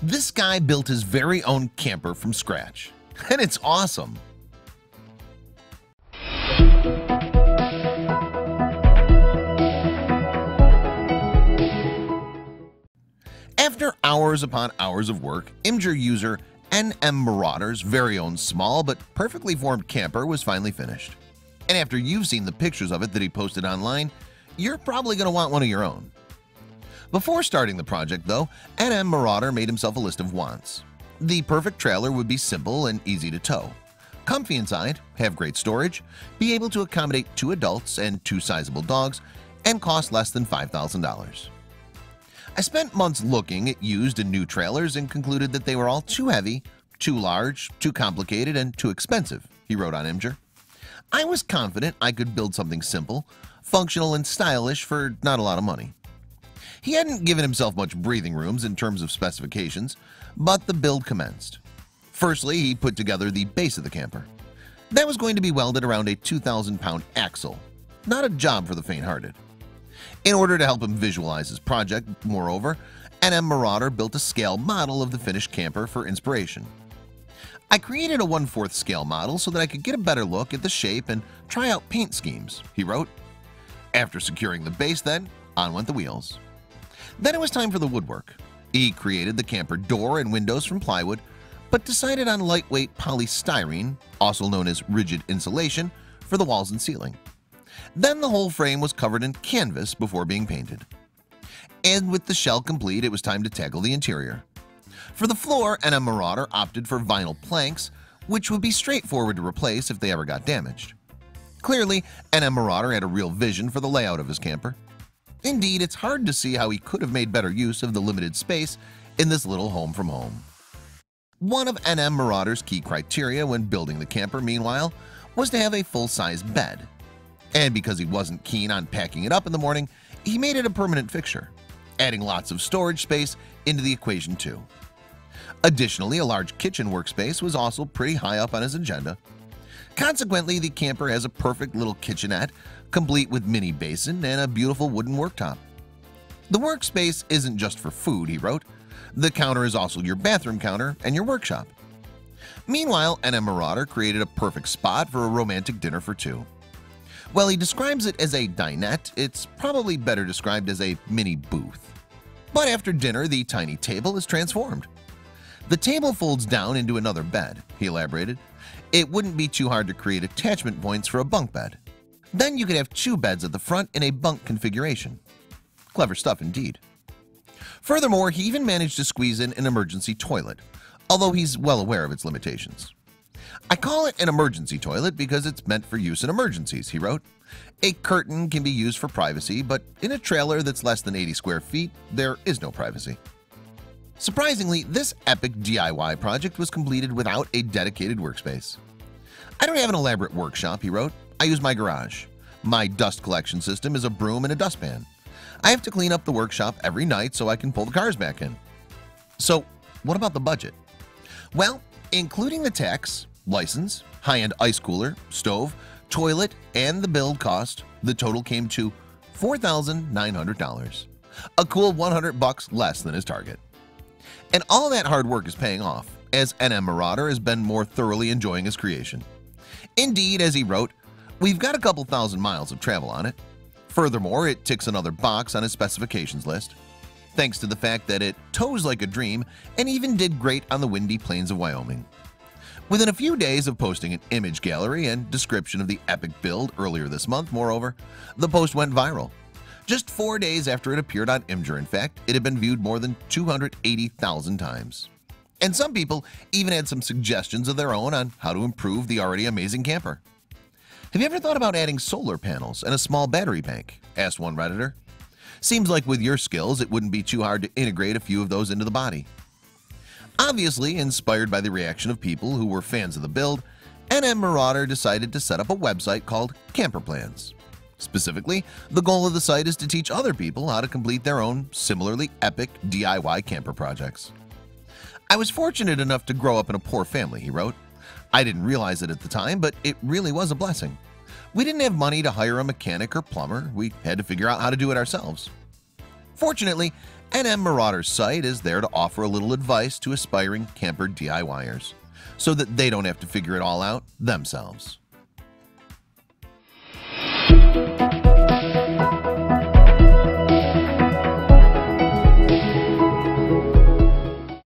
This guy built his very own camper from scratch, and it's awesome. After hours upon hours of work, Imgur user NM Marauder's very own small but perfectly formed camper was finally finished. And after you've seen the pictures of it that he posted online, you're probably going to want one of your own. Before starting the project though, NM Marauder made himself a list of wants. The perfect trailer would be simple and easy to tow, comfy inside, have great storage, be able to accommodate 2 adults and 2 sizable dogs, and cost less than $5,000. I spent months looking at used and new trailers and concluded that they were all too heavy, too large, too complicated, and too expensive, he wrote on Imgur. I was confident I could build something simple, functional, and stylish for not a lot of money. He hadn't given himself much breathing rooms in terms of specifications, but the build commenced. Firstly, he put together the base of the camper. That was going to be welded around a 2,000-pound axle, not a job for the faint-hearted. In order to help him visualize his project, moreover, NM Marauder built a scale model of the finished camper for inspiration. I created a 1/4 scale model so that I could get a better look at the shape and try out paint schemes, he wrote. After securing the base then, on went the wheels. Then it was time for the woodwork. He created the camper door and windows from plywood, but decided on lightweight polystyrene, also known as rigid insulation, for the walls and ceiling. Then the whole frame was covered in canvas before being painted. And with the shell complete, it was time to tackle the interior. For the floor, NM Marauder opted for vinyl planks, which would be straightforward to replace if they ever got damaged. Clearly, NM Marauder had a real vision for the layout of his camper. Indeed, it's hard to see how he could have made better use of the limited space in this little home from home. One of NM Marauder's key criteria when building the camper, meanwhile, was to have a full-size bed. And because he wasn't keen on packing it up in the morning, he made it a permanent fixture, adding lots of storage space into the equation too. Additionally, a large kitchen workspace was also pretty high up on his agenda. Consequently, the camper has a perfect little kitchenette, complete with mini basin and a beautiful wooden worktop. The workspace isn't just for food, he wrote. The counter is also your bathroom counter and your workshop. Meanwhile, NM Marauder created a perfect spot for a romantic dinner for 2. While he describes it as a dinette, it's probably better described as a mini booth. But after dinner, the tiny table is transformed. The table folds down into another bed, he elaborated. It wouldn't be too hard to create attachment points for a bunk bed. Then you could have 2 beds at the front in a bunk configuration. Clever stuff indeed. Furthermore, he even managed to squeeze in an emergency toilet, although he's well aware of its limitations. I call it an emergency toilet because it's meant for use in emergencies, he wrote. A curtain can be used for privacy, but in a trailer that's less than 80 square feet, there is no privacy. Surprisingly, this epic DIY project was completed without a dedicated workspace. I don't have an elaborate workshop, he wrote. I use my garage. My dust collection system is a broom and a dustpan. I have to clean up the workshop every night so I can pull the cars back in. So what about the budget? Well, including the tax, license, high-end ice cooler, stove, toilet, and the build cost, the total came to $4,900, a cool $100 less than his target. And all that hard work is paying off, as NM Marauder has been more thoroughly enjoying his creation. Indeed, as he wrote, we've got a couple thousand miles of travel on it. Furthermore, it ticks another box on his specifications list, thanks to the fact that it tows like a dream and even did great on the windy plains of Wyoming. Within a few days of posting an image gallery and description of the epic build earlier this month, moreover, the post went viral. Just 4 days after it appeared on Imgur, in fact, it had been viewed more than 280,000 times. And some people even had some suggestions of their own on how to improve the already amazing camper. Have you ever thought about adding solar panels and a small battery bank? Asked one Redditor. Seems like with your skills, it wouldn't be too hard to integrate a few of those into the body. Obviously, inspired by the reaction of people who were fans of the build, NM Marauder decided to set up a website called Camper Plans. Specifically, the goal of the site is to teach other people how to complete their own similarly epic DIY camper projects. I was fortunate enough to grow up in a poor family, he wrote. I didn't realize it at the time, but it really was a blessing. We didn't have money to hire a mechanic or plumber. We had to figure out how to do it ourselves. Fortunately, NM Marauder's site is there to offer a little advice to aspiring camper DIYers so that they don't have to figure it all out themselves.